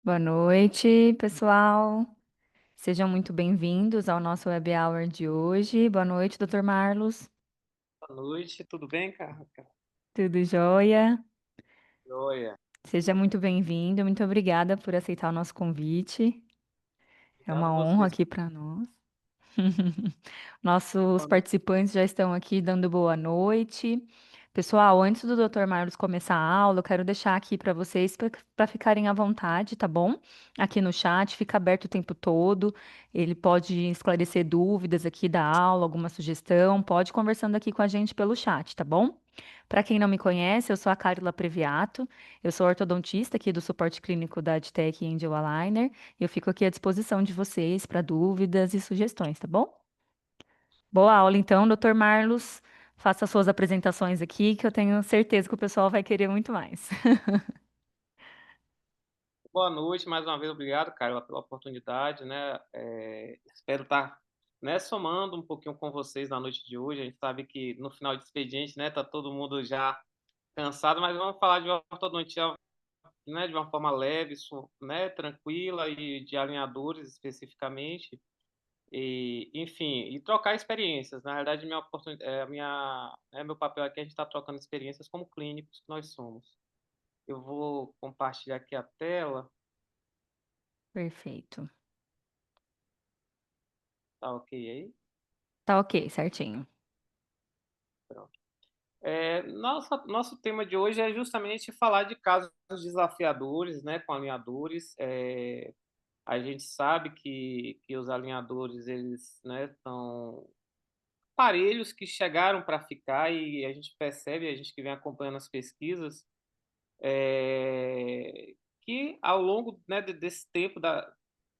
Boa noite, pessoal. Sejam muito bem-vindos ao nosso Web Hour de hoje. Boa noite, Dr. Marlos. Boa noite, tudo bem, cara? Tudo jóia? Joia. Seja muito bem-vindo. Muito obrigada por aceitar o nosso convite. É Obrigado uma a honra vocês. aqui para nós. Nossos Boa noite. participantes já estão aqui dando boa noite. Pessoal, antes do Dr. Marlos começar a aula, eu quero deixar aqui para vocês para ficarem à vontade, tá bom? Aqui no chat, fica aberto o tempo todo. Ele pode esclarecer dúvidas aqui da aula, alguma sugestão, pode ir conversando aqui com a gente pelo chat, tá bom? Para quem não me conhece, eu sou a Carla Previato, eu sou ortodontista aqui do suporte clínico da Adtech Angel Aligner. Eu fico aqui à disposição de vocês para dúvidas e sugestões, tá bom? Boa aula, então, Dr. Marlos. Faça suas apresentações aqui, que eu tenho certeza que o pessoal vai querer muito mais. Boa noite, mais uma vez, obrigado, Carla, pela oportunidade, né? Espero estar, né, somando um pouquinho com vocês na noite de hoje. A gente sabe que no final de expediente, né, tá todo mundo já cansado, mas vamos falar de ortodontia, né, de uma forma leve, né, tranquila e de alinhadores especificamente. E, enfim, e trocar experiências. Na verdade, meu papel aqui é a gente está trocando experiências como clínicos que nós somos. Eu vou compartilhar aqui a tela, Perfeito. tá ok aí? Tá ok, certinho. Pronto. Nosso tema de hoje é justamente falar de casos desafiadores, né, com alinhadores. A gente sabe que os alinhadores, eles, né, são aparelhos que chegaram para ficar e a gente percebe, a gente que vem acompanhando as pesquisas, é, que ao longo, né, desse tempo,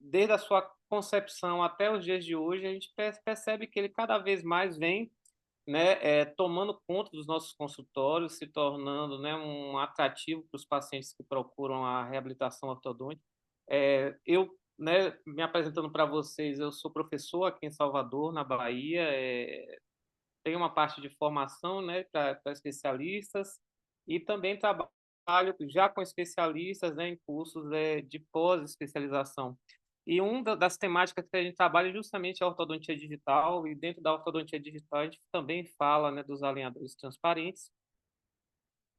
desde a sua concepção até os dias de hoje, a gente percebe que ele cada vez mais vem, né, tomando conta dos nossos consultórios, se tornando, né, um atrativo para os pacientes que procuram a reabilitação ortodôntica. Eu, né, me apresentando para vocês, eu sou professor aqui em Salvador, na Bahia, tenho uma parte de formação, né, para especialistas e também trabalho já com especialistas, né, em cursos de pós-especialização. E uma das temáticas que a gente trabalha é justamente a ortodontia digital, e dentro da ortodontia digital a gente também fala, né, dos alinhadores transparentes.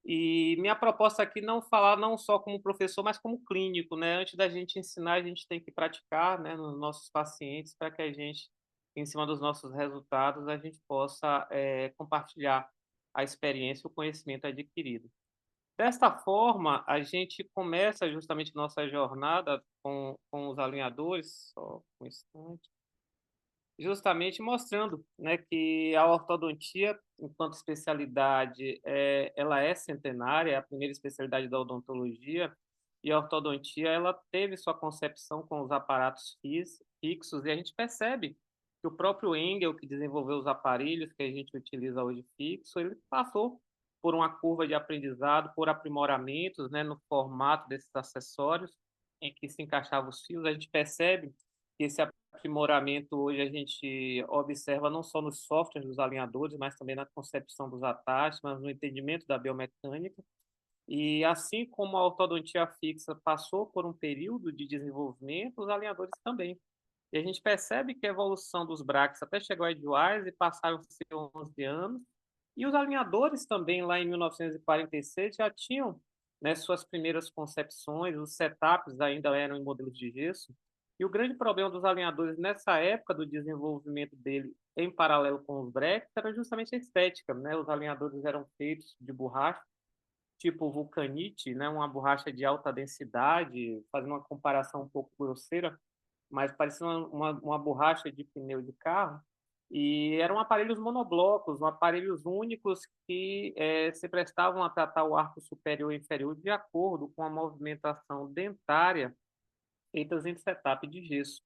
E minha proposta aqui não falar não só como professor, mas como clínico, né? Antes da gente ensinar, a gente tem que praticar, né, nos nossos pacientes, para que a gente, em cima dos nossos resultados, a gente possa compartilhar a experiência e o conhecimento adquirido. Desta forma, a gente começa justamente nossa jornada com os alinhadores, só um instante, justamente mostrando, né, que a ortodontia, enquanto especialidade, ela é centenária, é a primeira especialidade da odontologia, e a ortodontia ela teve sua concepção com os aparatos fixos, e a gente percebe que o próprio Engel, que desenvolveu os aparelhos que a gente utiliza hoje fixo, ele passou por uma curva de aprendizado, por aprimoramentos, né, no formato desses acessórios, em que se encaixavam os fios. A gente percebe que esse aprimoramento hoje a gente observa não só nos softwares dos alinhadores, mas também na concepção dos attachments, no entendimento da biomecânica. E assim como a ortodontia fixa passou por um período de desenvolvimento, os alinhadores também. E a gente percebe que a evolução dos brackets até chegou a Edgewise e passaram a ser 11 anos, e os alinhadores também, lá em 1946, já tinham, né, suas primeiras concepções, os setups ainda eram em modelos de gesso, e o grande problema dos alinhadores nessa época do desenvolvimento dele, em paralelo com os brackets, era justamente a estética, né? Os alinhadores eram feitos de borracha, tipo vulcanite, né? Uma borracha de alta densidade, fazendo uma comparação um pouco grosseira, mas parecia uma borracha de pneu de carro, e eram aparelhos monoblocos, aparelhos únicos que se prestavam a tratar o arco superior e inferior de acordo com a movimentação dentária feitas em setup de gesso.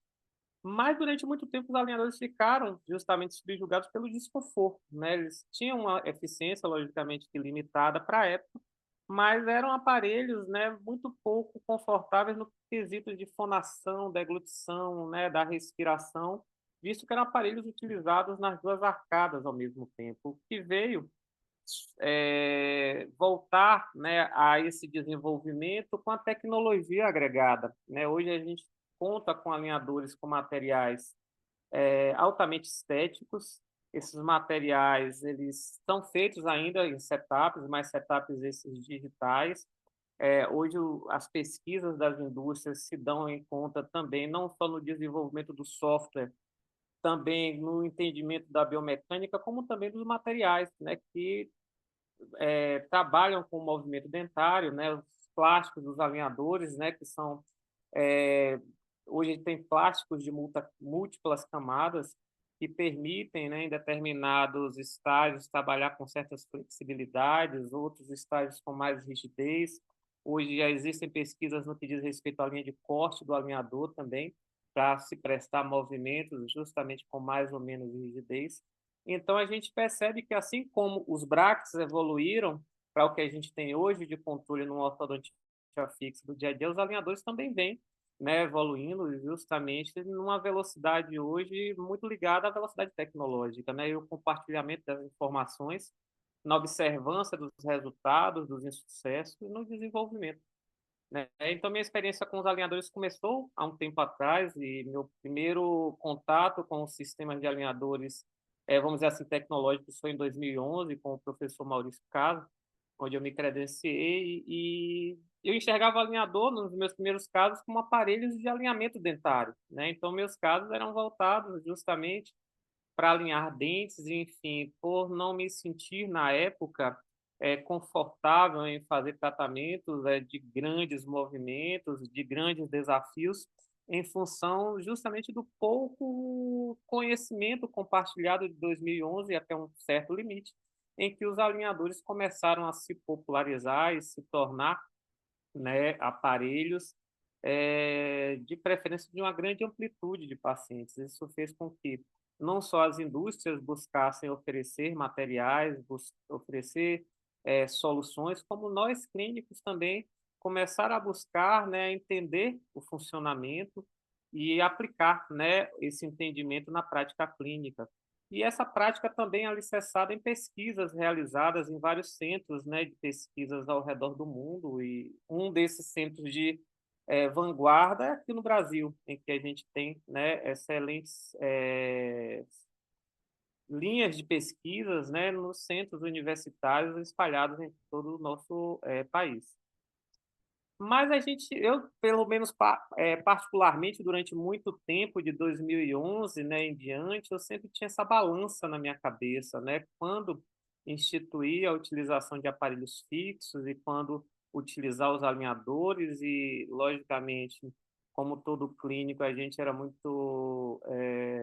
Mas durante muito tempo os alinhadores ficaram justamente subjugados pelo desconforto, né? Eles tinham uma eficiência logicamente limitada para a época, mas eram aparelhos, né, muito pouco confortáveis no quesito de fonação, deglutição, né, da respiração, visto que eram aparelhos utilizados nas duas arcadas ao mesmo tempo, o que veio voltar, né, a esse desenvolvimento com a tecnologia agregada, né? Hoje a gente conta com alinhadores com materiais altamente estéticos. Esses materiais eles são feitos ainda em setups, mas setups esses digitais. Hoje as pesquisas das indústrias se dão em conta também não só no desenvolvimento do software, também no entendimento da biomecânica, como também dos materiais, né, que trabalham com o movimento dentário, né, os plásticos, os alinhadores, né, que são é, hoje tem plásticos de múltiplas camadas que permitem, né, em determinados estágios trabalhar com certas flexibilidades, outros estágios com mais rigidez. Hoje já existem pesquisas no que diz respeito à linha de corte do alinhador também, para se prestar movimentos justamente com mais ou menos rigidez. Então, a gente percebe que, assim como os brackets evoluíram para o que a gente tem hoje de controle no ortodontia fixa do dia a dia, os alinhadores também vêm, né, evoluindo justamente numa velocidade hoje muito ligada à velocidade tecnológica, né, e o compartilhamento das informações na observância dos resultados, dos insucessos e no desenvolvimento, né? Então, minha experiência com os alinhadores começou há um tempo atrás e meu primeiro contato com os sistemas de alinhadores, vamos dizer assim, tecnológicos foi em 2011 com o professor Maurício Caso, onde eu me credenciei e eu enxergava o alinhador nos meus primeiros casos como aparelhos de alinhamento dentário, né? Então, meus casos eram voltados justamente para alinhar dentes, enfim, por não me sentir na época confortável em fazer tratamentos de grandes movimentos, de grandes desafios, em função justamente do pouco conhecimento compartilhado de 2011 até um certo limite, em que os alinhadores começaram a se popularizar e se tornar, né, aparelhos de preferência de uma grande amplitude de pacientes. Isso fez com que não só as indústrias buscassem oferecer materiais, oferecer soluções, como nós clínicos também começar a buscar, né, entender o funcionamento e aplicar, né, esse entendimento na prática clínica. E essa prática também é alicerçada em pesquisas realizadas em vários centros, né, de pesquisas ao redor do mundo, e um desses centros de vanguarda é aqui no Brasil, em que a gente tem, né, excelentes linhas de pesquisas, né, nos centros universitários espalhados em todo o nosso país. Mas a gente, eu pelo menos particularmente durante muito tempo, de 2011, né, em diante, eu sempre tinha essa balança na minha cabeça, né, quando instituir a utilização de aparelhos fixos e quando utilizar os alinhadores e, logicamente, como todo clínico, a gente era muito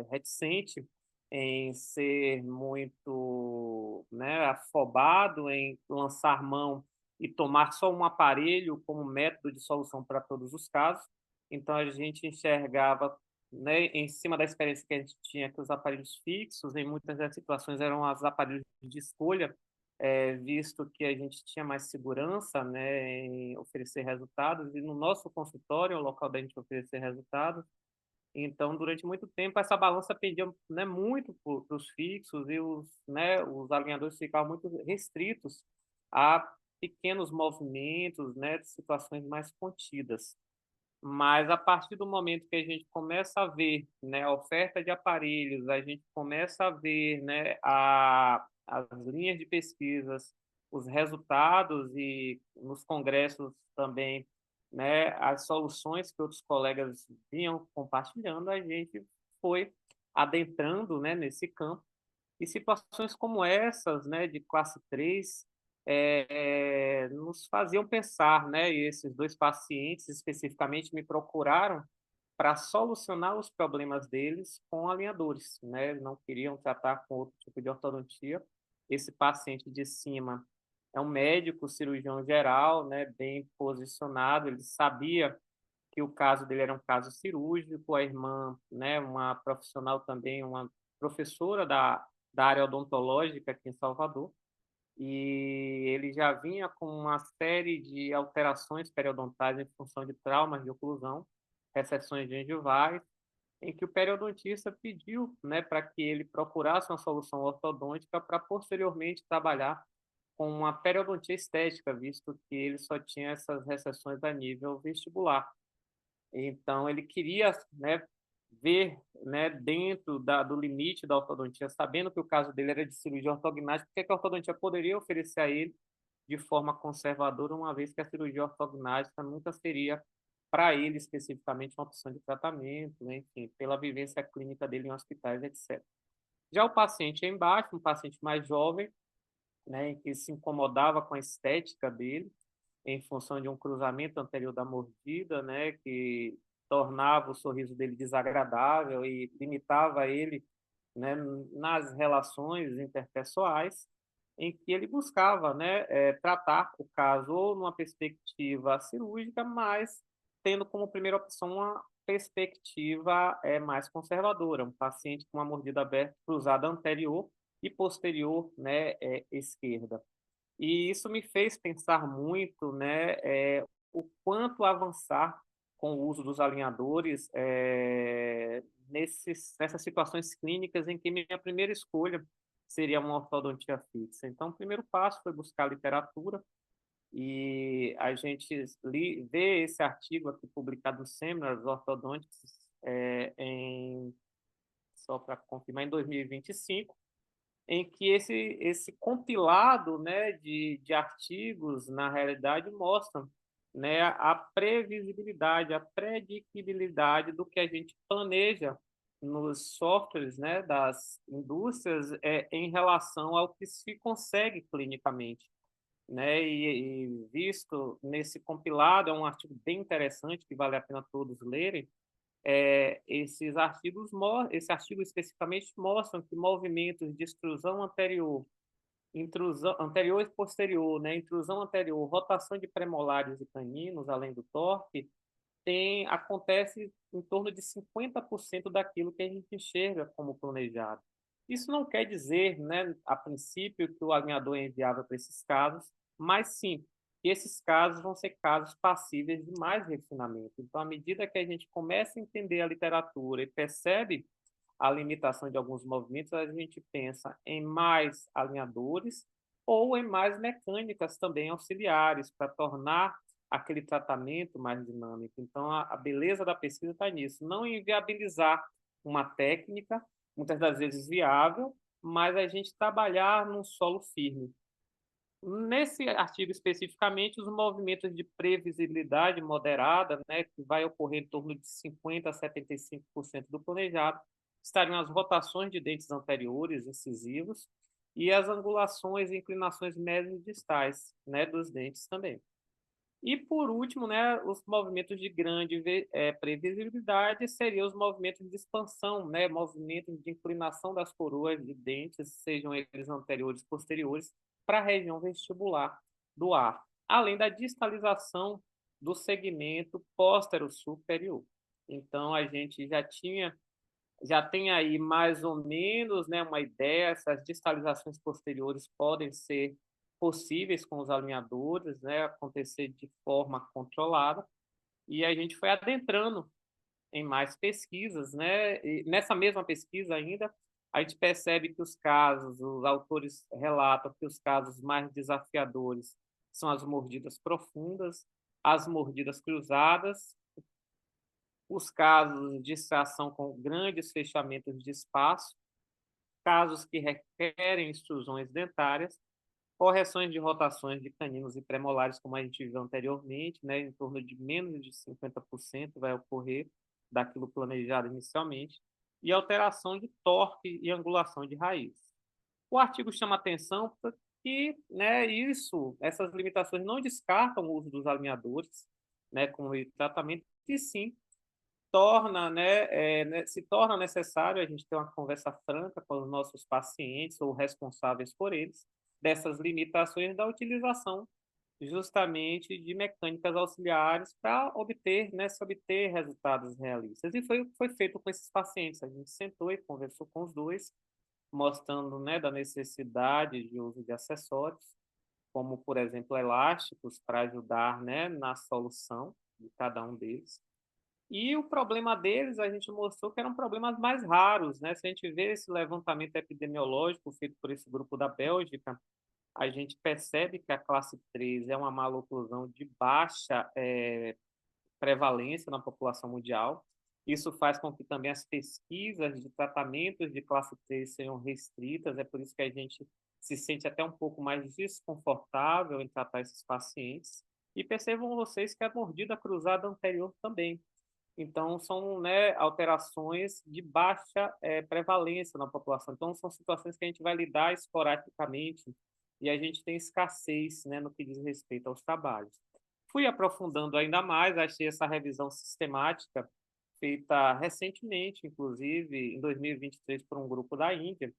reticente em ser muito, né, afobado em lançar mão e tomar só um aparelho como método de solução para todos os casos. Então, a gente enxergava, né, em cima da experiência que a gente tinha, que os aparelhos fixos, em muitas das situações, eram os aparelhos de escolha, visto que a gente tinha mais segurança, né, em oferecer resultados, e no nosso consultório, é o local da gente oferecer resultados. Então, durante muito tempo, essa balança pendia, né, muito para os fixos e né, os alinhadores ficavam muito restritos a pequenos movimentos, né, de situações mais contidas. Mas a partir do momento que a gente começa a ver, né, a oferta de aparelhos, a gente começa a ver, né, as linhas de pesquisas, os resultados e nos congressos também, né, as soluções que outros colegas vinham compartilhando, a gente foi adentrando, né, nesse campo. E situações como essas, né, de classe 3, nos faziam pensar, né, e esses dois pacientes especificamente me procuraram para solucionar os problemas deles com alinhadores, né, não queriam tratar com outro tipo de ortodontia. Esse paciente de cima é um médico cirurgião geral, né, bem posicionado, ele sabia que o caso dele era um caso cirúrgico, a irmã, né, uma profissional também, uma professora da área odontológica aqui em Salvador, e ele já vinha com uma série de alterações periodontais em função de traumas de oclusão, recessões gengivais, em que o periodontista pediu, né, para que ele procurasse uma solução ortodôntica para posteriormente trabalhar com uma periodontia estética, visto que ele só tinha essas recessões a nível vestibular. Então, ele queria, né, ver, né, dentro do limite da ortodontia, sabendo que o caso dele era de cirurgia ortognática, o que é que a ortodontia poderia oferecer a ele de forma conservadora, uma vez que a cirurgia ortognática nunca seria, para ele especificamente, uma opção de tratamento, né, enfim, pela vivência clínica dele em hospitais, etc. Já o paciente embaixo, um paciente mais jovem, né, em que se incomodava com a estética dele, em função de um cruzamento anterior da mordida, né, que tornava o sorriso dele desagradável e limitava ele, né, nas relações interpessoais, em que ele buscava, né, tratar o caso ou numa perspectiva cirúrgica, mas tendo como primeira opção uma perspectiva mais conservadora, um paciente com uma mordida aberta cruzada anterior e posterior, né, esquerda. E isso me fez pensar muito, né, o quanto avançar com o uso dos alinhadores nessas situações clínicas em que minha primeira escolha seria uma ortodontia fixa. Então, o primeiro passo foi buscar literatura e a gente vê esse artigo aqui publicado no Seminars Orthodontics só para confirmar, em 2025, em que esse compilado, né, de artigos, na realidade, mostram, né, a previsibilidade, a predictibilidade do que a gente planeja nos softwares, né, das indústrias em relação ao que se consegue clinicamente. Né? E visto nesse compilado, é um artigo bem interessante que vale a pena todos lerem, esse artigo especificamente mostram que movimentos de extrusão anterior, intrusão anterior e posterior, né, intrusão anterior, rotação de premolares e caninos, além do torque, acontece em torno de 50% daquilo que a gente enxerga como planejado. Isso não quer dizer, né, a princípio, que o alinhador é inviável para esses casos, mas sim que esses casos vão ser casos passíveis de mais refinamento. Então, à medida que a gente começa a entender a literatura e percebe a limitação de alguns movimentos, a gente pensa em mais alinhadores ou em mais mecânicas também auxiliares para tornar aquele tratamento mais dinâmico. Então, a beleza da pesquisa está nisso, não inviabilizar uma técnica, muitas das vezes viável, mas a gente trabalhar num solo firme. Nesse artigo especificamente, os movimentos de previsibilidade moderada, né, que vai ocorrer em torno de 50% a 75% do planejado, estariam as rotações de dentes anteriores incisivos e as angulações e inclinações médias distais, né, dos dentes também. E, por último, né, os movimentos de grande previsibilidade seriam os movimentos de expansão, né, movimentos de inclinação das coroas de dentes, sejam eles anteriores ou posteriores, para a região vestibular do ar, além da distalização do segmento póstero-superior. Então, a gente já tem aí mais ou menos, né, uma ideia, essas distalizações posteriores podem ser possíveis com os alinhadores, né, acontecer de forma controlada, e a gente foi adentrando em mais pesquisas, né, e nessa mesma pesquisa ainda, a gente percebe que os autores relatam que os casos mais desafiadores são as mordidas profundas, as mordidas cruzadas, os casos de extração com grandes fechamentos de espaço, casos que requerem extrusões dentárias, correções de rotações de caninos e premolares, como a gente viu anteriormente, né, em torno de menos de 50% vai ocorrer daquilo planejado inicialmente, e alteração de torque e angulação de raiz. O artigo chama atenção que, né, essas limitações não descartam o uso dos alinhadores, né, como tratamento, e sim se torna necessário a gente ter uma conversa franca com os nossos pacientes ou responsáveis por eles, dessas limitações da utilização justamente de mecânicas auxiliares para obter resultados realistas. E foi o que foi feito com esses pacientes. A gente sentou e conversou com os dois, mostrando, né, da necessidade de uso de acessórios, como, por exemplo, elásticos para ajudar, né, na solução de cada um deles. E o problema deles, a gente mostrou que eram problemas mais raros, né? Se a gente vê esse levantamento epidemiológico feito por esse grupo da Bélgica, a gente percebe que a classe 3 é uma maloclusão de baixa prevalência na população mundial. Isso faz com que também as pesquisas de tratamentos de classe 3 sejam restritas, é por isso que a gente se sente até um pouco mais desconfortável em tratar esses pacientes. E percebam vocês que a mordida cruzada anterior também. Então, são, né, alterações de baixa prevalência na população. Então, são situações que a gente vai lidar esporadicamente e a gente tem escassez, né, no que diz respeito aos trabalhos. Fui aprofundando ainda mais, achei essa revisão sistemática feita recentemente, inclusive em 2023, por um grupo da Índia,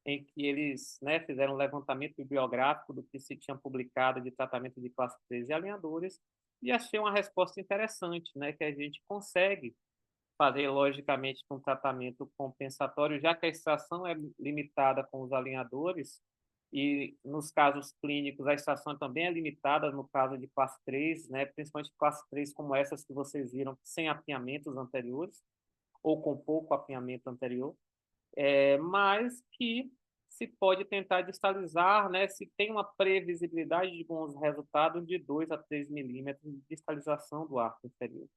em que eles, né, fizeram um levantamento bibliográfico do que se tinha publicado de tratamento de classe 3 e alinhadores, e achei uma resposta interessante, né, que a gente consegue fazer, logicamente, um tratamento compensatório, já que a extração é limitada com os alinhadores, e nos casos clínicos a extração também é limitada no caso de classe 3, né, principalmente classe 3 como essas que vocês viram, sem apinhamentos anteriores, ou com pouco apinhamento anterior, mas que se pode tentar distalizar, né, se tem uma previsibilidade de bons resultados de 2 a 3 milímetros de distalização do arco inferior.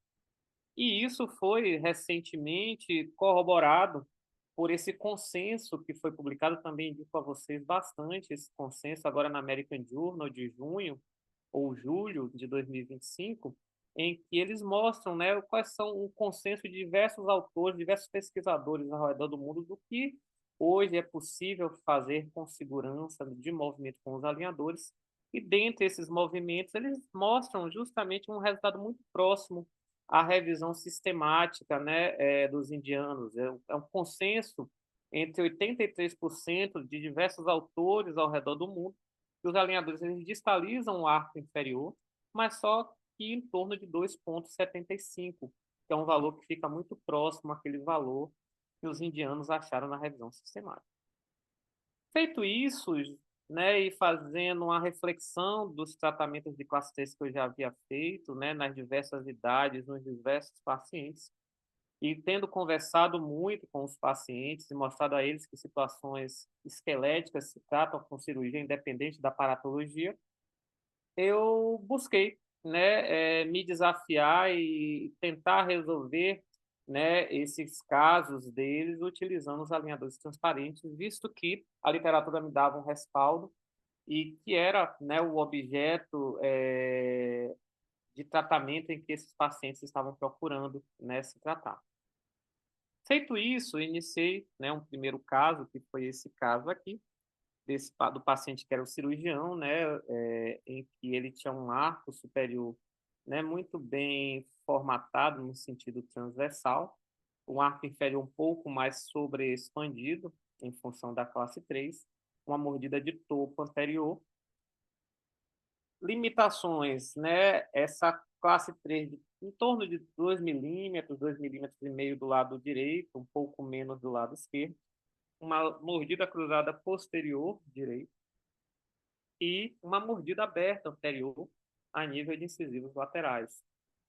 E isso foi recentemente corroborado por esse consenso que foi publicado, também indico a vocês bastante esse consenso agora na American Journal de junho ou julho de 2025, em que eles mostram, né, quais são o consenso de diversos autores, diversos pesquisadores ao redor do mundo do que hoje é possível fazer com segurança de movimento com os alinhadores. E dentre esses movimentos, eles mostram justamente um resultado muito próximo à revisão sistemática, né, dos indianos. É um consenso entre 83% de diversos autores ao redor do mundo que os alinhadores eles distalizam o arco inferior, mas só que em torno de 2,75, que é um valor que fica muito próximo àquele valor que os indianos acharam na revisão sistemática. Feito isso, né, e fazendo uma reflexão dos tratamentos de classe 3 que eu já havia feito, né, nas diversas idades, nos diversos pacientes, e tendo conversado muito com os pacientes e mostrado a eles que situações esqueléticas se tratam com cirurgia independente da paratologia, eu busquei, né, me desafiar e tentar resolver, né, esses casos deles utilizando os alinhadores transparentes, visto que a literatura me dava um respaldo e que era, né, o objeto de tratamento em que esses pacientes estavam procurando, né, se tratar. Feito isso, eu iniciei, né, um primeiro caso, que foi esse caso aqui, do paciente que era o cirurgião, né, em que ele tinha um arco superior, né, muito bem formatado no sentido transversal, um arco inferior um pouco mais sobreexpandido, em função da classe 3, uma mordida de topo anterior. Limitações, né, essa classe 3 em torno de 2 milímetros, 2,5 milímetros do lado direito, um pouco menos do lado esquerdo, uma mordida cruzada posterior direito, e uma mordida aberta anterior a nível de incisivos laterais.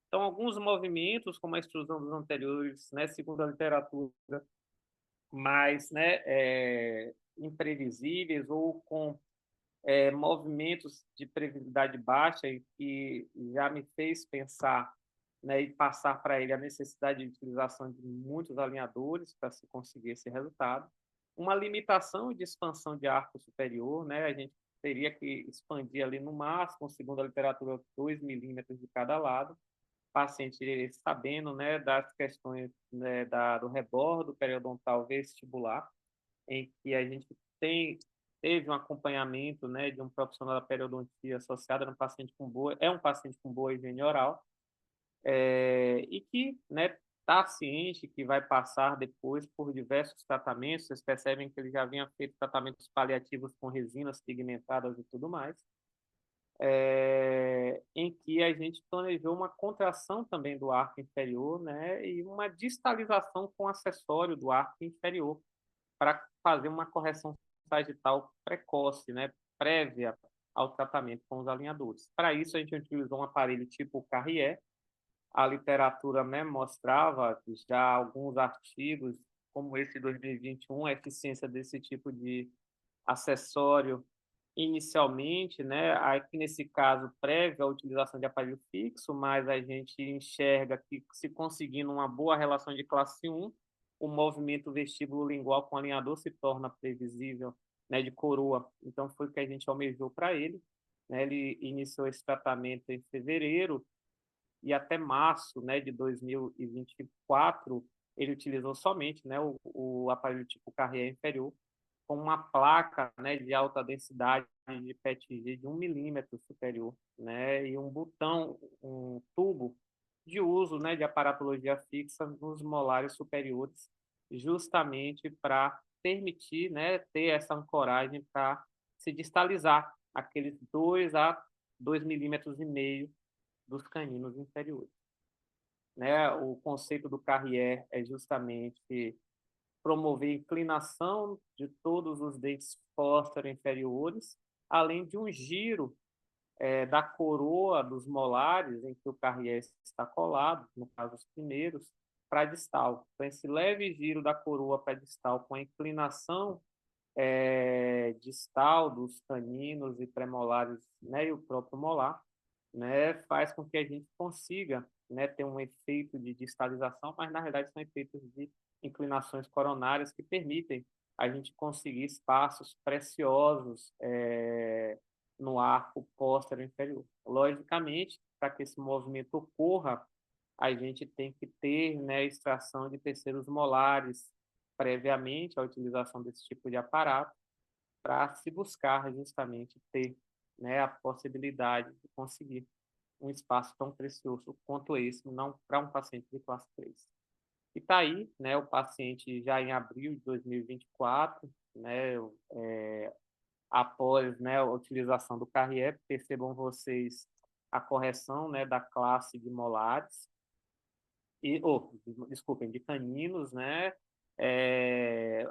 Então, alguns movimentos, como a extrusão dos anteriores, né, segundo a literatura, mais, né, imprevisíveis ou com movimentos de previsibilidade baixa e que já me fez pensar, né, e passar para ele a necessidade de utilização de muitos alinhadores para se conseguir esse resultado. Uma limitação de expansão de arco superior, né, a gente teria que expandir ali no máximo, segundo a literatura, 2 milímetros de cada lado, paciente sabendo, né, das questões, né, do rebordo periodontal vestibular, em que a gente teve um acompanhamento, né, de um profissional da periodontia associado a um paciente com boa, é um paciente com boa higiene oral, e que, né, está ciente que vai passar depois por diversos tratamentos. Vocês percebem que ele já vinha feito tratamentos paliativos com resinas pigmentadas e tudo mais, em que a gente planejou uma contração também do arco inferior, né, e uma distalização com acessório do arco inferior, para fazer uma correção sagital precoce, né, prévia ao tratamento com os alinhadores. Para isso, a gente utilizou um aparelho tipo Carrier. A literatura, né, mostrava já alguns artigos, como esse de 2021, a eficiência desse tipo de acessório inicialmente, né, aqui nesse caso prévio a utilização de aparelho fixo, mas a gente enxerga que se conseguindo uma boa relação de classe 1, o movimento vestíbulo lingual com alinhador se torna previsível, né, de coroa. Então foi o que a gente almejou para ele, né? Ele iniciou esse tratamento em fevereiro e até março, né, de 2024, ele utilizou somente, né, o aparelho tipo Carrier inferior com uma placa, né, de alta densidade de PETG de 1 milímetro superior, né, e um botão, um tubo de uso, né, de aparatologia fixa nos molares superiores, justamente para permitir, né, ter essa ancoragem para se distalizar aqueles 2 a 2,5 milímetros dos caninos inferiores. Né? O conceito do Carrier é justamente promover inclinação de todos os dentes póstero-inferiores, além de um giro da coroa dos molares, em que o Carrier está colado, no caso os primeiros, para distal. Então, esse leve giro da coroa para distal com a inclinação distal dos caninos e premolares, né, e o próprio molar, né, faz com que a gente consiga, né, ter um efeito de distalização, mas na realidade são efeitos de inclinações coronárias que permitem a gente conseguir espaços preciosos no arco póstero inferior. Logicamente, para que esse movimento ocorra, a gente tem que ter, né, extração de terceiros molares previamente à utilização desse tipo de aparato, para se buscar justamente ter, né, a possibilidade de conseguir um espaço tão precioso quanto esse, não para um paciente de classe 3. E está aí, né, o paciente já em abril de 2024, né, após, né, a utilização do Carrier, percebam vocês a correção, né, da classe de molares, desculpem, de caninos, né,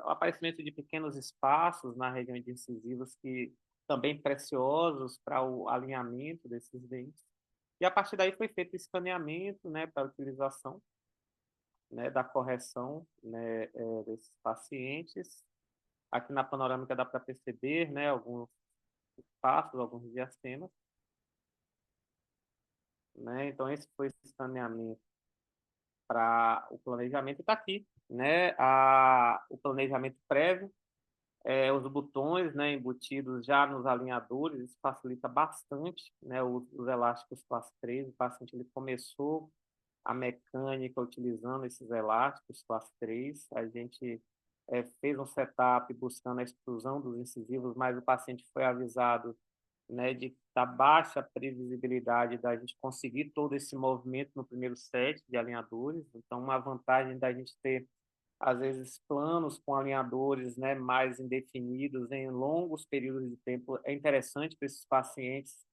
o aparecimento de pequenos espaços na região de incisivos que também preciosos para o alinhamento desses dentes. E a partir daí foi feito o escaneamento, né, para a utilização, né, da correção, né, desses pacientes. Aqui na panorâmica dá para perceber, né, alguns espaços, alguns diastemas, né? Então esse foi o escaneamento para o planejamento e está aqui, né, o planejamento prévio, os botões, né, embutidos já nos alinhadores, isso facilita bastante, né, os elásticos classe 3. O paciente ele começou a mecânica utilizando esses elásticos classe 3. A gente fez um setup buscando a exclusão dos incisivos, mas o paciente foi avisado, né, da baixa previsibilidade da gente conseguir todo esse movimento no primeiro set de alinhadores. Então, uma vantagem da gente ter, às vezes, planos com alinhadores, né, mais indefinidos em longos períodos de tempo é interessante para esses pacientes,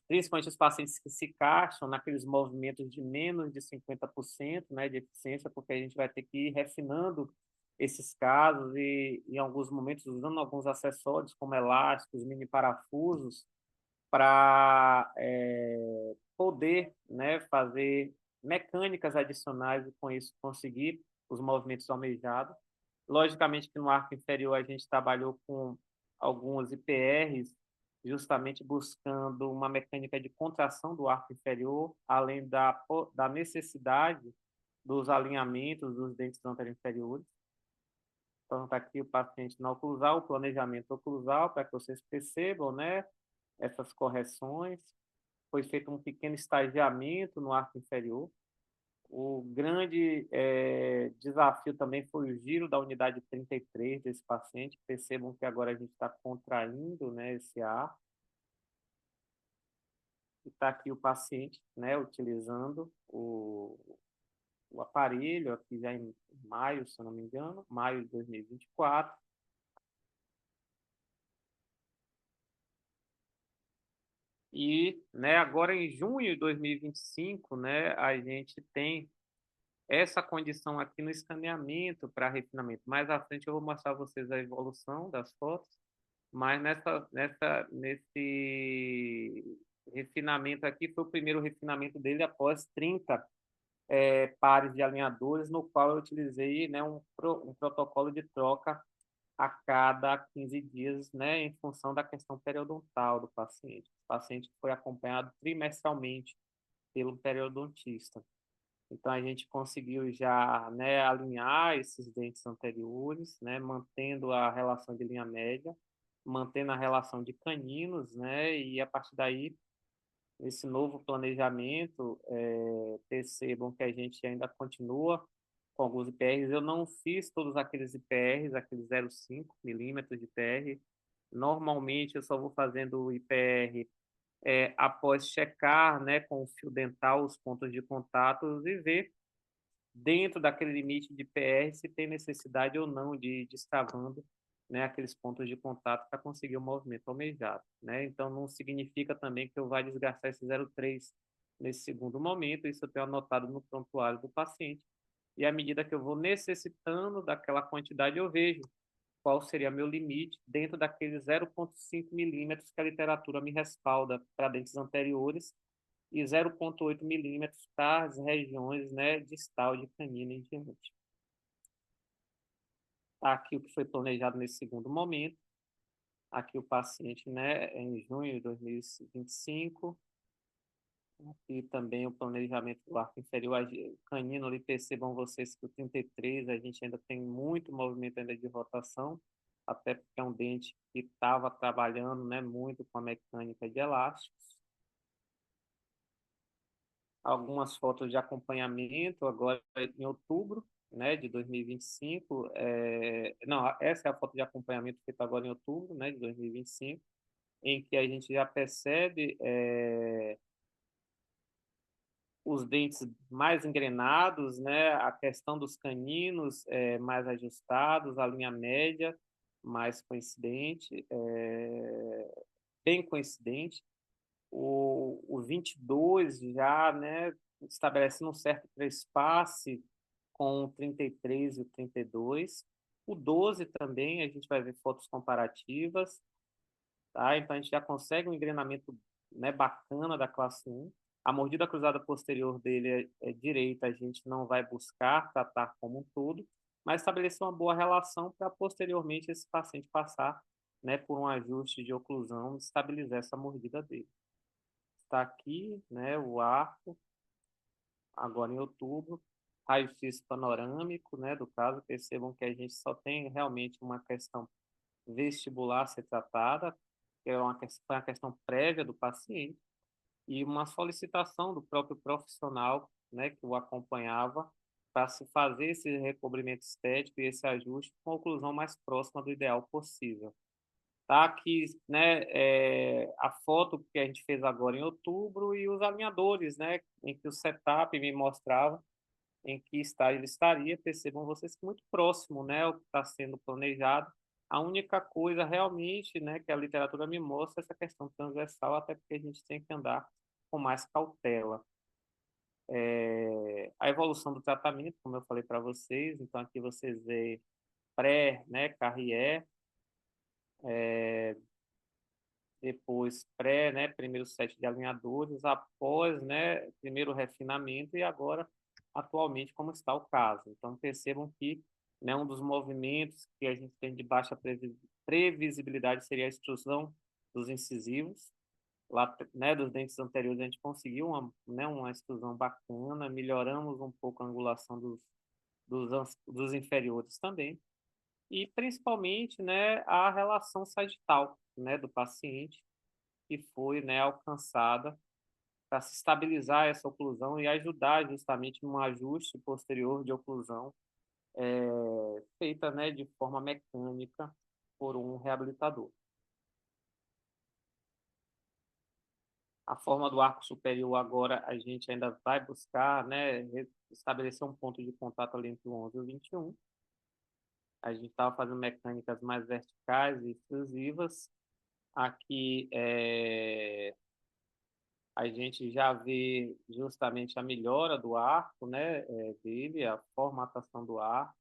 principalmente os pacientes que se encaixam naqueles movimentos de menos de 50%, né, de eficiência, porque a gente vai ter que ir refinando esses casos e, em alguns momentos, usando alguns acessórios, como elásticos, mini parafusos, para poder, né, fazer mecânicas adicionais e, com isso, conseguir os movimentos almejados. Logicamente que no arco inferior a gente trabalhou com alguns IPRs, justamente buscando uma mecânica de contração do arco inferior, além da necessidade dos alinhamentos dos dentes anteriores. Então, está aqui o paciente na oclusal, o planejamento oclusal, para que vocês percebam, né, essas correções. Foi feito um pequeno estagiamento no arco inferior. O grande desafio também foi o giro da unidade 33 desse paciente. Percebam que agora a gente está contraindo, né, esse ar. E está aqui o paciente, né, utilizando o aparelho, aqui já em maio, se eu não me engano, maio de 2024. E, né, agora em junho de 2025, né, a gente tem essa condição aqui no escaneamento para refinamento. Mais à frente eu vou mostrar a vocês a evolução das fotos, mas nesse refinamento aqui foi o primeiro refinamento dele após 30 pares de alinhadores, no qual eu utilizei, né, um protocolo de troca a cada 15 dias, né, em função da questão periodontal do paciente. O paciente foi acompanhado trimestralmente pelo periodontista. Então, a gente conseguiu já, né, alinhar esses dentes anteriores, né, mantendo a relação de linha média, mantendo a relação de caninos, né, e a partir daí, esse novo planejamento, percebam que a gente ainda continua com alguns IPRs. Eu não fiz todos aqueles IPRs, aqueles 0,5 milímetros de IPR. Normalmente, eu só vou fazendo o IPR após checar, né, com o fio dental os pontos de contato e ver dentro daquele limite de PR se tem necessidade ou não de destravando, né, aqueles pontos de contato para conseguir o movimento almejado, né? Então não significa também que eu vá desgastar esse 0,3 nesse segundo momento, isso eu tenho anotado no prontuário do paciente. E à medida que eu vou necessitando daquela quantidade, eu vejo qual seria meu limite dentro daqueles 0,5 milímetros que a literatura me respalda para dentes anteriores e 0,8 milímetros para as regiões, né, distal de canino em diante. Aqui o que foi planejado nesse segundo momento, aqui o paciente, né, em junho de 2025, aqui também o planejamento do arco inferior canino, ali percebam vocês que o 33 a gente ainda tem muito movimento ainda de rotação, até porque é um dente que estava trabalhando, né, muito com a mecânica de elásticos. Algumas fotos de acompanhamento agora em outubro, né, de 2025. Não, essa é a foto de acompanhamento feita agora em outubro, né, de 2025, em que a gente já percebe os dentes mais engrenados, né, a questão dos caninos mais ajustados, a linha média mais coincidente, bem coincidente. O 22 já, né, estabelecendo um certo trespasse com o 33 e o 32. O 12 também, a gente vai ver fotos comparativas, tá? Então, a gente já consegue um engrenamento, né, bacana da classe 1. A mordida cruzada posterior dele é direita, a gente não vai buscar tratar como um todo, mas estabelecer uma boa relação para posteriormente esse paciente passar, né, por um ajuste de oclusão e estabilizar essa mordida dele. Está aqui, né, o arco, agora em outubro, raio-x panorâmico, né, do caso, percebam que a gente só tem realmente uma questão vestibular a ser tratada, que é foi uma questão prévia do paciente, e uma solicitação do próprio profissional, né, que o acompanhava, para se fazer esse recobrimento estético e esse ajuste com a oclusão mais próxima do ideal possível. Tá aqui, né, a foto que a gente fez agora em outubro e os alinhadores, né, em que o setup me mostrava em que estágio ele estaria. Percebam vocês que muito próximo, né, o que está sendo planejado. A única coisa realmente, né, que a literatura me mostra é essa questão transversal, até porque a gente tem que andar com mais cautela. A evolução do tratamento, como eu falei para vocês, então aqui vocês veem pré, né, Carrier, depois pré, né, primeiro set de alinhadores, após, né, primeiro refinamento e agora atualmente como está o caso. Então percebam que, né, um dos movimentos que a gente tem de baixa previsibilidade seria a extrusão dos incisivos. Lá, né, dos dentes anteriores a gente conseguiu uma extrusão bacana, melhoramos um pouco a angulação dos inferiores também e principalmente, né, a relação sagital, né, do paciente que foi, né, alcançada para se estabilizar essa oclusão e ajudar justamente no ajuste posterior de oclusão feita, né, de forma mecânica por um reabilitador. A forma do arco superior agora a gente ainda vai buscar, né, estabelecer um ponto de contato ali entre o 11 e o 21. A gente estava fazendo mecânicas mais verticais e exclusivas. Aqui a gente já vê justamente a melhora do arco, né, dele, a formatação do arco,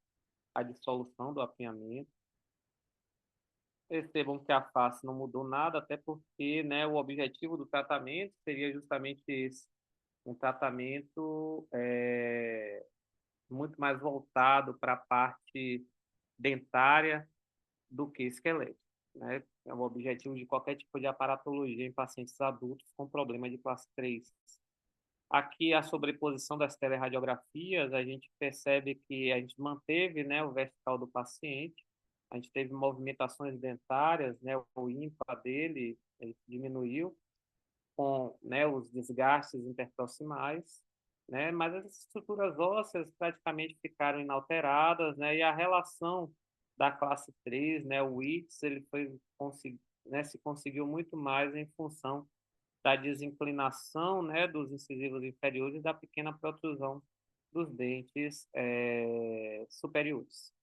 a dissolução do apinhamento. Percebam que a face não mudou nada, até porque, né, o objetivo do tratamento seria justamente esse, um tratamento muito mais voltado para a parte dentária, do que esquelético, né? É o objetivo de qualquer tipo de aparatologia em pacientes adultos com problema de classe 3. Aqui, a sobreposição das telerradiografias, a gente percebe que a gente manteve, né, o vertical do paciente, a gente teve movimentações dentárias, né, o ímpar dele ele diminuiu, com, né, os desgastes interproximais, né, mas as estruturas ósseas praticamente ficaram inalteradas, né, e a relação da classe 3, né, o ITS, ele foi, né, se conseguiu muito mais em função da desinclinação, né, dos incisivos inferiores e da pequena protrusão dos dentes superiores.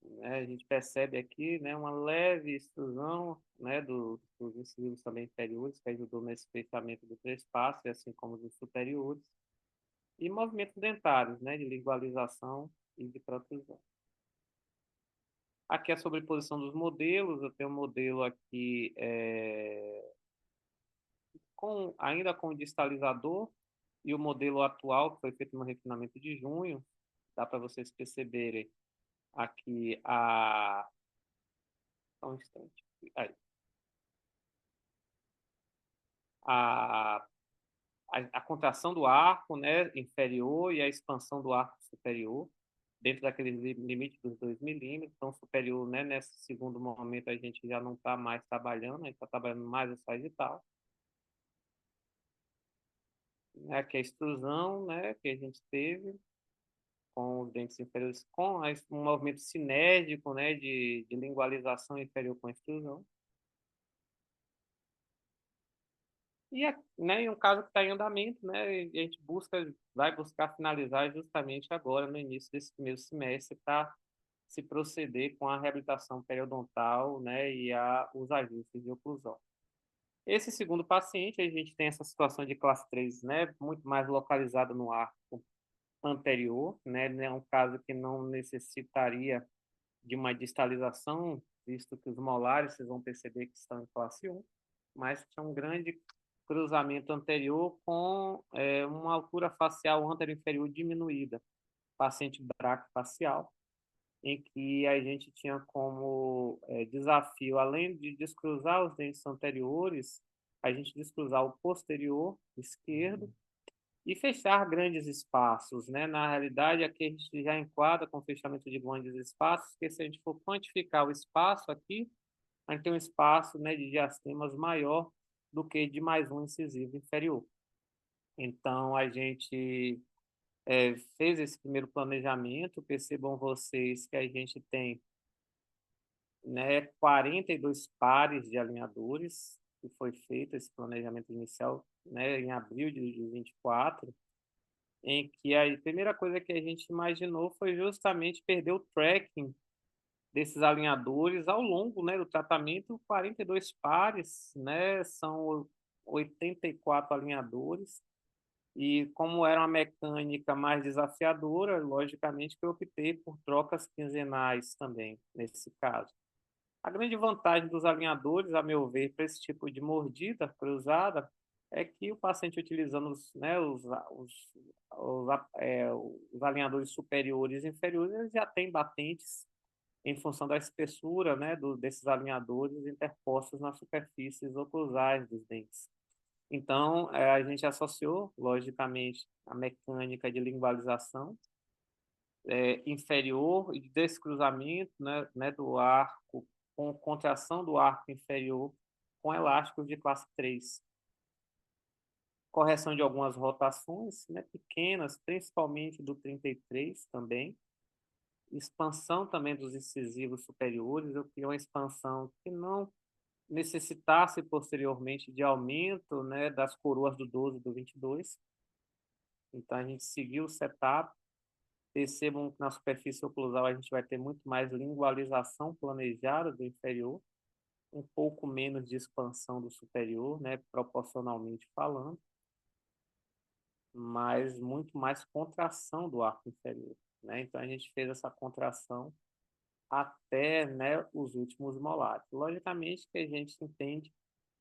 Né? A gente percebe aqui, né, uma leve extrusão, né, dos incisivos também inferiores, que ajudou nesse fechamento do trespasse, assim como dos superiores, e movimentos dentários, né, de lingualização e de protrusão. Aqui a sobreposição dos modelos, eu tenho um modelo aqui ainda com o distalizador, e o modelo atual, que foi feito no refinamento de junho, dá para vocês perceberem aqui só um instante. Aí, a, a contração do arco, né, inferior e a expansão do arco superior, dentro daquele limite dos 2 milímetros. Então, superior, né, nesse segundo momento, a gente já não está mais trabalhando, a gente está trabalhando mais o sagital. Aqui a extrusão, né, que a gente teve, com os dentes inferiores, com um movimento sinérgico, né, de lingualização inferior com extrusão. Né, em um caso que está em andamento, né, a gente vai buscar finalizar justamente agora, no início desse primeiro semestre, para se proceder com a reabilitação periodontal, né, e os ajustes de oclusão. Esse segundo paciente, a gente tem essa situação de classe 3, né, muito mais localizada no arco anterior, né, é um caso que não necessitaria de uma distalização, visto que os molares, vocês vão perceber que estão em classe 1, mas tinha um grande cruzamento anterior com uma altura facial anterior-inferior diminuída, paciente braquifacial, em que a gente tinha como desafio, além de descruzar os dentes anteriores, a gente descruzar o posterior esquerdo e fechar grandes espaços, né? Na realidade, aqui a gente já enquadra com fechamento de grandes espaços, porque se a gente for quantificar o espaço aqui, a gente tem um espaço, né, de diastemas maior do que de mais um incisivo inferior. Então, a gente fez esse primeiro planejamento, percebam vocês que a gente tem, né, 42 pares de alinhadores, que foi feito esse planejamento inicial, né, em abril de 24, em que a primeira coisa que a gente imaginou foi justamente perder o tracking desses alinhadores ao longo, né, do tratamento, 42 pares, né, são 84 alinhadores, e como era uma mecânica mais desafiadora, logicamente que eu optei por trocas quinzenais também, nesse caso. A grande vantagem dos alinhadores, a meu ver, para esse tipo de mordida cruzada, é que o paciente utilizando né, os alinhadores superiores e inferiores, ele já tem batentes em função da espessura, né, desses alinhadores interpostos nas superfícies oclusais dos dentes. Então, a gente associou, logicamente, a mecânica de lingualização inferior e de descruzamento, né, do arco, com contração do arco inferior com elásticos de classe 3. Correção de algumas rotações, né, pequenas, principalmente do 33 também. Expansão também dos incisivos superiores. Eu queria uma expansão que não necessitasse posteriormente de aumento, né, das coroas do 12 e do 22. Então, a gente seguiu o setup. Percebam que na superfície oclusal a gente vai ter muito mais lingualização planejada do inferior, um pouco menos de expansão do superior, né, proporcionalmente falando, mas muito mais contração do arco inferior, né? Então a gente fez essa contração até, né, os últimos molares. Logicamente que a gente entende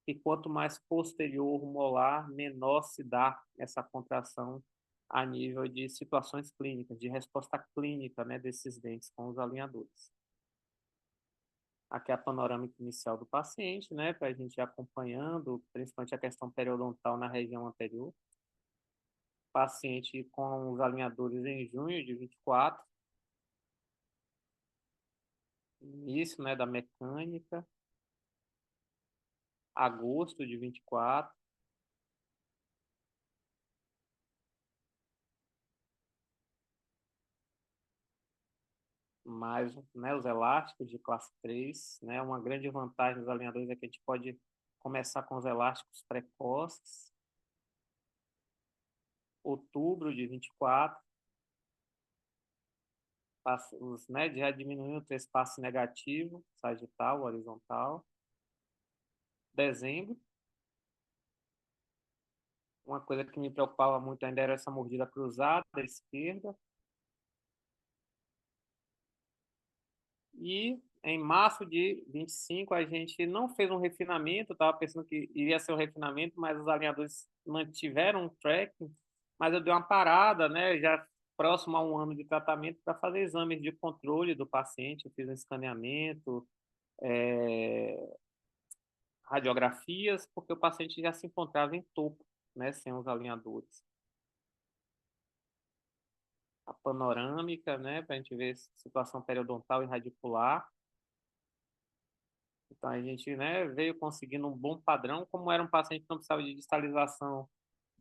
que quanto mais posterior o molar, menor se dá essa contração a nível de situações clínicas, de resposta clínica, né, desses dentes com os alinhadores. Aqui é a panorâmica inicial do paciente, né, para a gente ir acompanhando, principalmente a questão periodontal na região anterior. Paciente com os alinhadores em junho de 24, início, né, da mecânica, agosto de 24, mais, né, os elásticos de classe 3, né, uma grande vantagem dos alinhadores é que a gente pode começar com os elásticos precoces, outubro de 24, os, né, já diminuindo o trespasse negativo, sagital, horizontal, dezembro, uma coisa que me preocupava muito ainda era essa mordida cruzada à esquerda, e em março de 25 a gente não fez um refinamento, estava pensando que iria ser um refinamento, mas os alinhadores mantiveram um tracking, mas eu dei uma parada, né, já próximo a um ano de tratamento para fazer exames de controle do paciente, eu fiz um escaneamento, radiografias, porque o paciente já se encontrava em topo, né, sem os alinhadores. A panorâmica, né, para a gente ver situação periodontal e radicular. Então a gente, né, veio conseguindo um bom padrão, como era um paciente que não precisava de distalização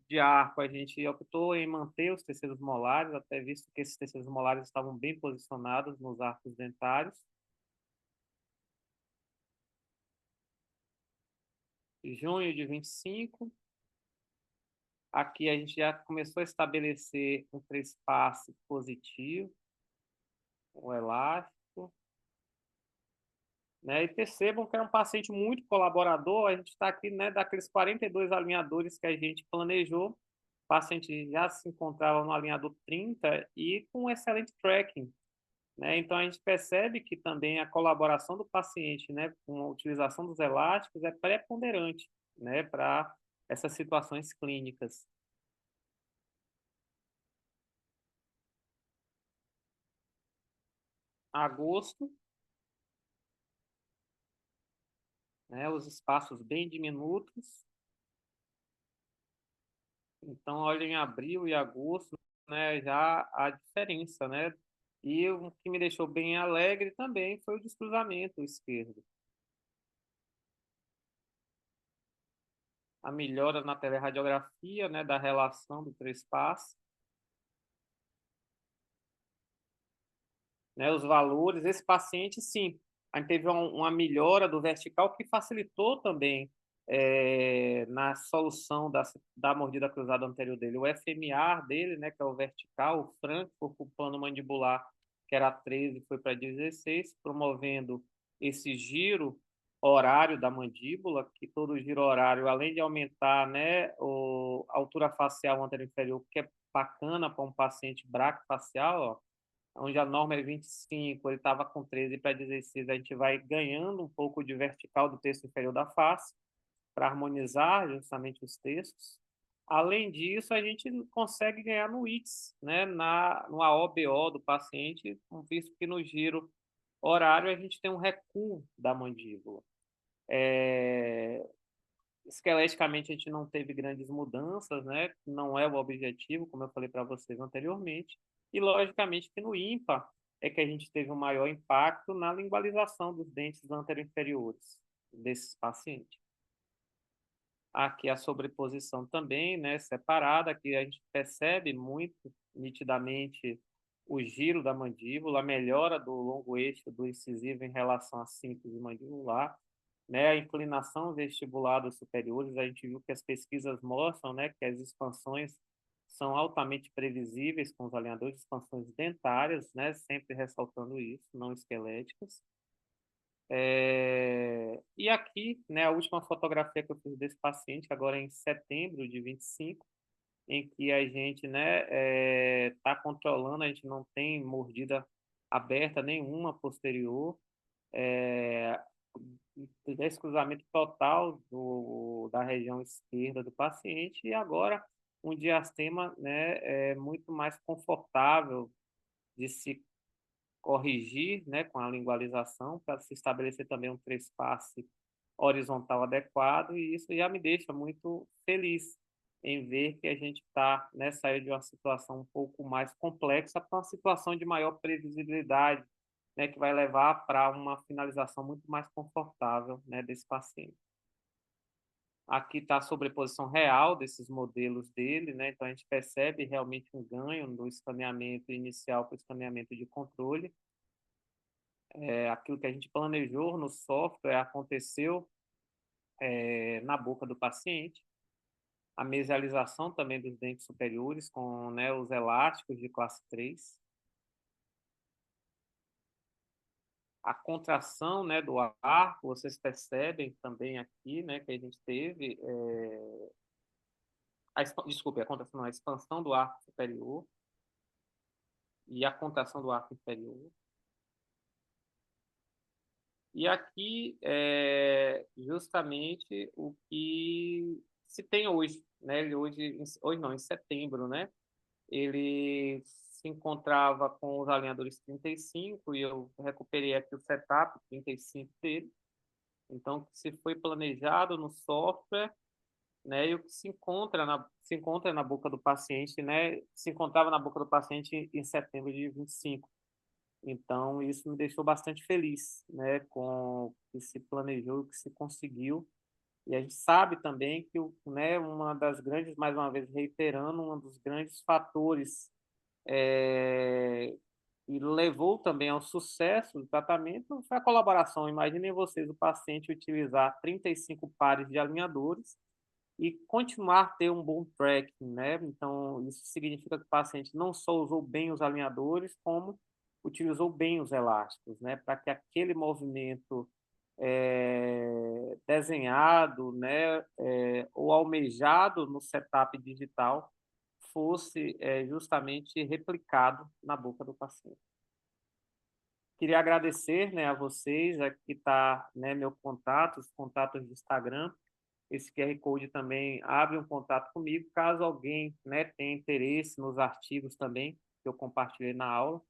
de arco, a gente optou em manter os tecidos molares, até visto que esses tecidos molares estavam bem posicionados nos arcos dentários. Junho de 25, aqui a gente já começou a estabelecer um trespasse positivo, o elástico, né? E percebam que é um paciente muito colaborador, a gente está aqui, né, daqueles 42 alinhadores que a gente planejou, o paciente já se encontrava no alinhador 30 e com um excelente tracking, né? Então a gente percebe que também a colaboração do paciente, né, com a utilização dos elásticos é preponderante, né, para essas situações clínicas. Agosto, né, os espaços bem diminutos. Então, olha, em abril e agosto, né, já a diferença, né? E o que me deixou bem alegre também foi o descruzamento esquerdo. A melhora na teleradiografia, né, da relação do trespasse, né, os valores. Esse paciente, sim, a gente teve uma melhora do vertical que facilitou também na solução da mordida cruzada anterior dele. O FMR dele, né, que é o vertical, o Frankfurt, o plano mandibular, que era 13, foi para 16, promovendo esse giro horário da mandíbula, que todo giro horário, além de aumentar, né, a altura facial anterior-inferior, que é bacana para um paciente braquifacial, ó, onde a norma é 25, ele estava com 13 para 16, a gente vai ganhando um pouco de vertical do terço inferior da face, para harmonizar justamente os textos. Além disso, a gente consegue ganhar no ITS, né, no AOBO do paciente, visto que no giro horário a gente tem um recuo da mandíbula. Esqueleticamente, a gente não teve grandes mudanças, né? Não é o objetivo, como eu falei para vocês anteriormente. E, logicamente, que no ímpar é que a gente teve um maior impacto na lingualização dos dentes anteroinferiores desses pacientes. Aqui a sobreposição também, né, separada, que a gente percebe muito nitidamente o giro da mandíbula, a melhora do longo eixo do incisivo em relação à síntese mandibular, né, a inclinação vestibular dos superiores, a gente viu que as pesquisas mostram, né, que as expansões são altamente previsíveis com os alinhadores, expansões dentárias, né, sempre ressaltando isso, não esqueléticas. E aqui, né, a última fotografia que eu fiz desse paciente, agora em setembro de 25, em que a gente, né, está controlando, a gente não tem mordida aberta nenhuma posterior, é, descruzamento total da região esquerda do paciente, e agora um diastema, né, muito mais confortável de se corrigir, né, com a lingualização, para se estabelecer também um trespasse horizontal adequado, e isso já me deixa muito feliz em ver que a gente está, né, saindo de uma situação um pouco mais complexa para uma situação de maior previsibilidade, né, que vai levar para uma finalização muito mais confortável, né, desse paciente. Aqui está a sobreposição real desses modelos dele, né? Então a gente percebe realmente um ganho do escaneamento inicial para o escaneamento de controle. Aquilo que a gente planejou no software aconteceu na boca do paciente. A mesialização também dos dentes superiores com, né, os elásticos de classe 3. A contração, né, do arco, vocês percebem também aqui, né, que a gente teve, desculpe, a contração, não, a expansão do arco superior e a contração do arco inferior. E aqui é justamente o que se tem hoje, né? Ele hoje não, em setembro, né? Ele se encontrava com os alinhadores 35 e eu recuperei aqui o setup 35 dele. Então, se foi planejado no software, né? E o que se encontra na boca do paciente, né? Se encontrava na boca do paciente em setembro de 25. Então, isso me deixou bastante feliz, né, com o que se planejou, o que se conseguiu. E a gente sabe também que, né, uma das grandes, mais uma vez reiterando, um dos grandes fatores e levou também ao sucesso do tratamento foi a colaboração. Imaginem vocês o paciente utilizar 35 pares de alinhadores e continuar a ter um bom tracking, né? Então, isso significa que o paciente não só usou bem os alinhadores, como utilizou bem os elásticos, né? Para que aquele movimento desenhado, né, ou almejado no setup digital fosse justamente replicado na boca do paciente. Queria agradecer, né, a vocês, aqui está, né, meu contato, os contatos do Instagram. Esse QR Code também abre um contato comigo, caso alguém, né, tenha interesse nos artigos também que eu compartilhei na aula.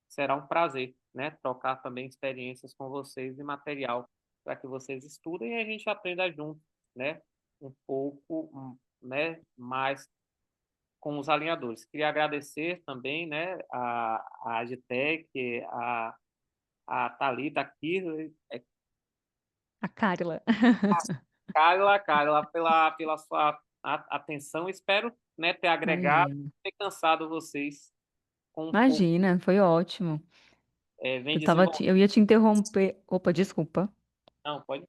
Será um prazer, né, trocar também experiências com vocês e material para que vocês estudem e a gente aprenda junto, né, um pouco, né, mais com os alinhadores. Queria agradecer também, né, a Agitec, a Thalita aqui, A Carla. Carla, pela sua atenção. Espero, né, ter agregado, Imagina. ter cansado vocês com um pouco. Imagina, foi ótimo. Vem desenvolvendo. Eu ia te interromper. Opa, desculpa. Não, pode.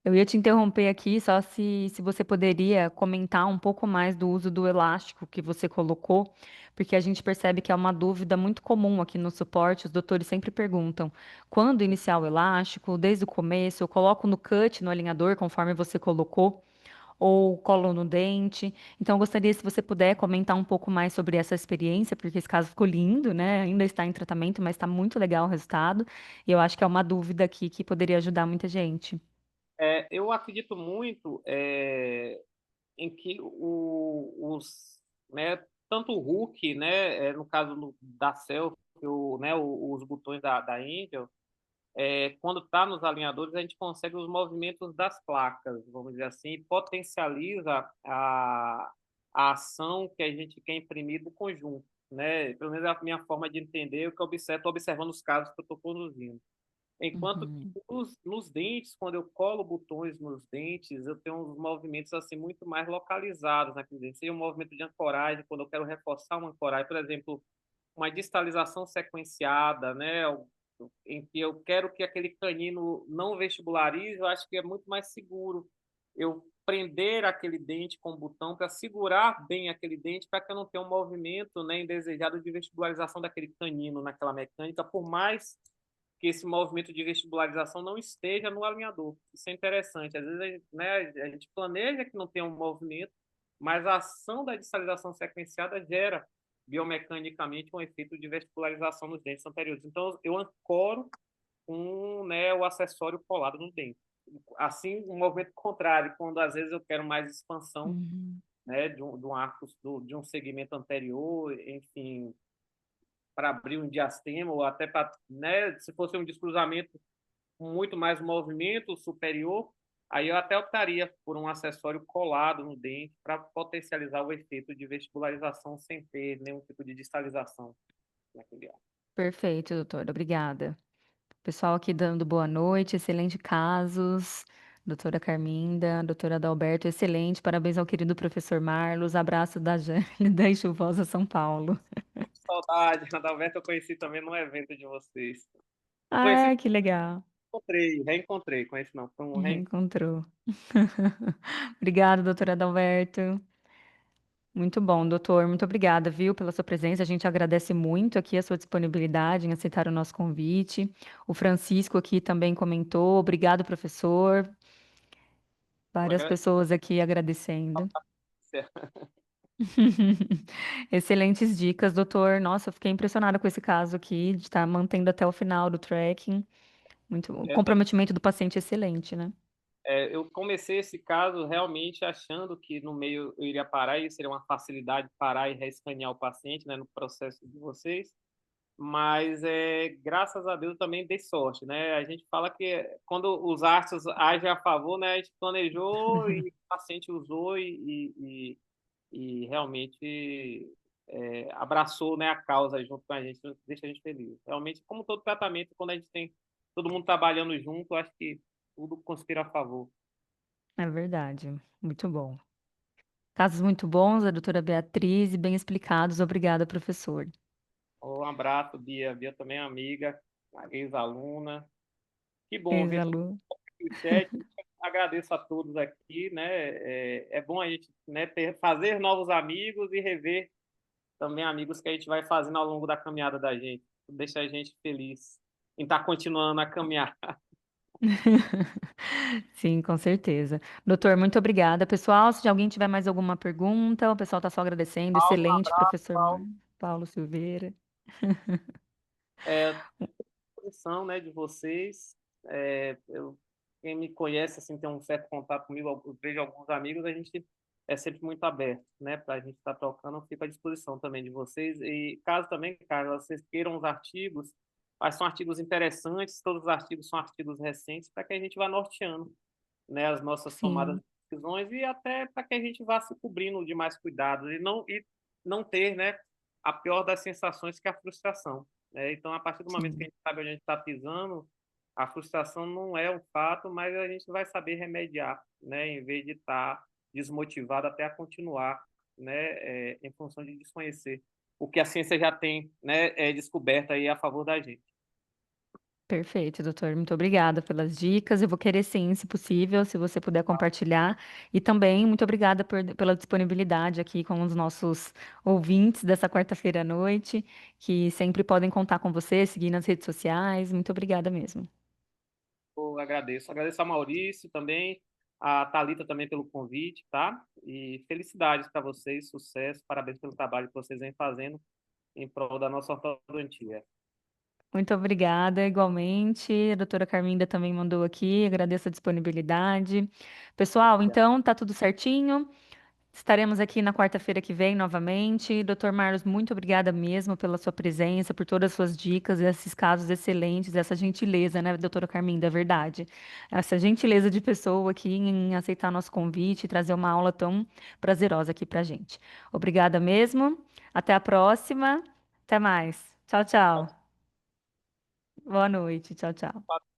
Eu ia te interromper aqui só se você poderia comentar um pouco mais do uso do elástico que você colocou, porque a gente percebe que é uma dúvida muito comum aqui no suporte. Os doutores sempre perguntam quando iniciar o elástico, desde o começo, eu coloco no cut, no alinhador, conforme você colocou, ou colo no dente. Então, eu gostaria, se você puder, comentar um pouco mais sobre essa experiência, porque esse caso ficou lindo, né? Ainda está em tratamento, mas está muito legal o resultado. E eu acho que é uma dúvida aqui que poderia ajudar muita gente. Eu acredito muito em que né, tanto o Hulk, né, no caso da selfie, né, os botões da Angel, quando está nos alinhadores, a gente consegue os movimentos das placas, vamos dizer assim, e potencializa a ação que a gente quer imprimir do conjunto, né? Pelo menos é a minha forma de entender o que eu estou observando os casos que eu estou conduzindo. Enquanto que Uhum, nos dentes, quando eu colo botões nos dentes, eu tenho uns movimentos assim muito mais localizados naquele dente. Seja um movimento de ancoragem, quando eu quero reforçar uma ancoragem, por exemplo, uma distalização sequenciada, né? Em que eu quero que aquele canino não vestibularize, eu acho que é muito mais seguro eu prender aquele dente com o botão para segurar bem aquele dente para que eu não tenha um movimento, né, indesejado de vestibularização daquele canino naquela mecânica, por mais que esse movimento de vestibularização não esteja no alinhador. Isso é interessante. Às vezes a gente planeja que não tem um movimento, mas a ação da distalização sequenciada gera biomecanicamente um efeito de vestibularização nos dentes anteriores. Então, eu ancoro né, o acessório colado no dente. Assim, um movimento contrário, quando às vezes eu quero mais expansão, uhum, né, de um arco, de um segmento anterior, enfim, para abrir um diastema, ou até para, né, se fosse um descruzamento com muito mais movimento superior, aí eu até optaria por um acessório colado no dente para potencializar o efeito de vestibularização sem ter nenhum tipo de distalização naquele ar. Perfeito, doutora. Obrigada. Pessoal aqui dando boa noite, excelente casos. Doutora Carminda, doutora Adalberto, excelente. Parabéns ao querido professor Marlos. Abraço da Gélida e chuvosa São Paulo. Saudade, Adalberto, eu conheci também num evento de vocês. Conheci, Ah, que legal. reencontrei, conheci não, foi um Reencontrou. Obrigada, doutora Adalberto. Muito bom, doutor. Muito obrigada, viu, pela sua presença. A gente agradece muito aqui a sua disponibilidade em aceitar o nosso convite. O Francisco aqui também comentou. Obrigado, professor. Várias reencontro. pessoas aqui agradecendo. Excelentes dicas, doutor. Nossa, eu fiquei impressionada com esse caso aqui, de estar mantendo até o final do tracking. Muito, o comprometimento do paciente é excelente, né? Eu comecei esse caso realmente achando que no meio eu iria parar e seria uma facilidade parar e reescanear o paciente, né, no processo de vocês, mas graças a Deus eu também dei sorte, né? A gente fala que quando os astros agem a favor, né, a gente planejou e o paciente usou e realmente abraçou, né, a causa junto com a gente, deixa a gente feliz. Realmente, como todo tratamento, quando a gente tem todo mundo trabalhando junto, acho que tudo conspira a favor. É verdade. Muito bom. Casos muito bons, a doutora Beatriz, e bem explicados. Obrigada, professor. Um abraço, Bia. Bia também é amiga, ex-aluna. Que bom ver todo Ex-aluno. mundo no chat. Agradeço a todos aqui, né? É bom a gente, né, fazer novos amigos e rever também amigos que a gente vai fazendo ao longo da caminhada da gente. Deixa a gente feliz em estar continuando a caminhar. Sim, com certeza. Doutor, muito obrigada. Pessoal, se alguém tiver mais alguma pergunta, o pessoal está só agradecendo. Um Excelente, abraço, professor Paulo. Paulo Silveira. Posição, né, de vocês. Quem me conhece, assim, tem um certo contato comigo, eu vejo alguns amigos, a gente é sempre muito aberto, né, para a gente estar trocando, eu fico à disposição também de vocês. E caso também, Carla, vocês queiram os artigos, mas são artigos interessantes, todos os artigos são artigos recentes, para que a gente vá norteando, né, as nossas tomadas Sim, de decisões e até para que a gente vá se cobrindo de mais cuidados e não ter, né, a pior das sensações que é a frustração. Né? Então, a partir do momento que a sim. gente sabe onde a gente está pisando, a frustração não é um fato, mas a gente vai saber remediar, né, em vez de estar desmotivado até a continuar, né, em função de desconhecer o que a ciência já tem, né, descoberto aí a favor da gente. Perfeito, doutor. Muito obrigada pelas dicas. Eu vou querer sim, se possível, se você puder compartilhar. E também muito obrigada pela disponibilidade aqui com os nossos ouvintes dessa quarta-feira à noite, que sempre podem contar com você, seguir nas redes sociais. Muito obrigada mesmo. Eu agradeço. Agradeço a Maurício também, a Thalita também pelo convite, tá? E felicidades para vocês, sucesso, parabéns pelo trabalho que vocês vêm fazendo em prol da nossa ortodontia. Muito obrigada, igualmente. A doutora Carminda também mandou aqui, agradeço a disponibilidade. Pessoal, então, tá tudo certinho. Estaremos aqui na quarta-feira que vem novamente. Doutor Marlos, muito obrigada mesmo pela sua presença, por todas as suas dicas, esses casos excelentes, essa gentileza, né, doutora Carminda, é verdade. Essa gentileza de pessoa aqui em aceitar nosso convite e trazer uma aula tão prazerosa aqui pra gente. Obrigada mesmo. Até a próxima. Até mais. Tchau, tchau. Boa noite. Tchau, tchau.